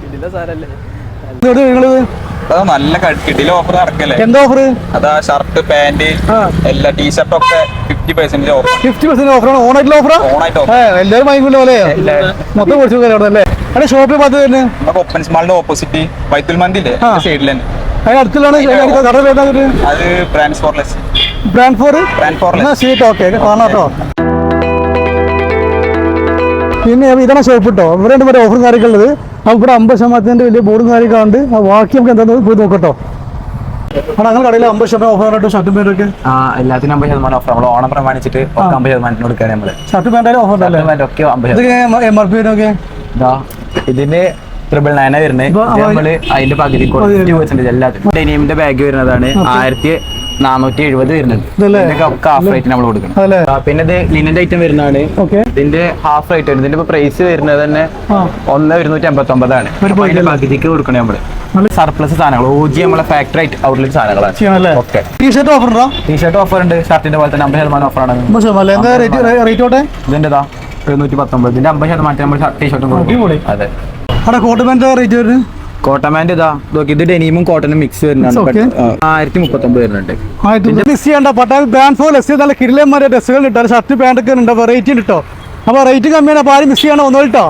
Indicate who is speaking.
Speaker 1: ഇതിലെ സാധനല്ലേ
Speaker 2: നല്ല കിടില ഓഫർ നടക്കല്ലേ?
Speaker 3: എന്താ ഓഫർ?
Speaker 2: അതാ ഷർട്ട് പാന്റ് എല്ലാ ടീഷർട്ട് ഒക്കെ 50% ഓഫർ.
Speaker 3: 50% ഓഫറാണ്. ഓണായിട്ടുള്ള ഓഫറാ?
Speaker 2: ഓണായിട്ട് ഓഫർ.
Speaker 3: എല്ലാവരും വാങ്ങിക്കൂല്ലോ അല്ലേ? മൊത്തം പൊളിച്ചു അല്ലേ? അവിടെ ഷോപ്പിൽ പത്ത് തന്നെ
Speaker 2: ഓപ്പൺ സ്മാളിന്റെ ഓപ്പോസിറ്റ് ബൈത്തുൽ മന്ദില്ലേ സൈഡിൽ തന്നെ.
Speaker 3: അതിന് അടുത്തുള്ളതാണ് കട വരുന്നത്.
Speaker 2: അത് brand for less.
Speaker 3: Brand for seat okay കാണാം കേട്ടോ. പിന്നെ ഇതാണ് ഷോപ്പ് കേട്ടോ. ഇവിടെ ഉണ്ട് ഓഫറും കാര്യമൊക്കെ ഉള്ളത്. അപ്പോൾ ഇവിടെ 50% വലിയ ബോർഡും കാര്യമൊക്കെ ഉണ്ട്. ബാക്കി നമുക്ക് എന്താണെന്ന് പോയി നോക്കട്ടോ. അവിടെ അങ്ങനെ കടയിൽ 50% ഓഫർ ആയിട്ട് ഷർട്ടും പാൻറ്റൊക്കെ
Speaker 2: എല്ലാത്തിനും 50% ഓഫർ. നമ്മൾ ഓണം പ്രമാണിച്ചിട്ട് 50% കൊടുക്കുകയാണ് നമ്മള്.
Speaker 3: ഷർട്ടും പാൻറ്റായാലും ഓഫർ ഉണ്ടല്ലേ?
Speaker 2: ഒക്കെ 50%.
Speaker 3: MRP ഒക്കെ
Speaker 2: ഇതിന് 999 വരുന്നത്. നമ്മള് അതിന്റെ പകുതി 50% എല്ലാത്തിനും. ഡെനിമിന്റെ ബാഗ് വരുന്നതാണ് 1470 വരുന്നുണ്ട്. ഹാഫ് റേറ്റ് നമ്മൾ കൊടുക്കണം. പിന്നെ ഇത് ലിനന്റെ ഐറ്റം വരുന്നതാണ്. ഇതിന്റെ ഹാഫ് റേറ്റ് വരുന്നത്. ഇതിന്റെ പ്രൈസ് വരുന്നത് തന്നെ 1,189 പകുതിക്ക് കൊടുക്കണേ നമ്മള്. സർപ്ലസ് സാധനങ്ങൾ OG നമ്മളെ ഫാക്ടറി ഔട്ട്ലെറ്റ് സാധനങ്ങളാണ്.
Speaker 3: ടീഷർട്ട് ഓഫർ ഉണ്ടോ?
Speaker 2: ടീഷർട്ട് ഓഫർ ഉണ്ട്. ഷർട്ടിന്റെ പോലെ തന്നെ 50% ഓഫറാണ്.
Speaker 3: റേറ്റ്
Speaker 2: 719. ഇതിന്റെ 50% നമ്മൾ ടീഷർട്ടും കൊടുക്കും. അതെ.
Speaker 3: അവിടെ കോട്ടൺ പാന്റ് റേറ്റ് വരുന്നത്?
Speaker 2: കോട്ടൺ പാന്റ് ഇതാ നോക്കി. ഇത് ഡെനിമും കോട്ടനും മിക്സ് വരുന്നതാണ്. 1039 വരുന്നുണ്ട്.
Speaker 3: മിക്സ് ചെയ്യണ്ട. പട്ടാൽ ബ്രാൻഡ് ഫോർ ലെസ് നല്ല കിടിലന്മാരെ ഡ്രസ്സുകൾ കിട്ടാൻ ഷർട്ട് പാന്റ് ഒക്കെ ഉണ്ട്. വെറൈറ്റി കിട്ടോ. അപ്പൊ റേറ്റ് കമ്മിയാണ്. അപ്പൊ ആരും മിസ് ചെയ്യണം ഒന്നും കേട്ടോ.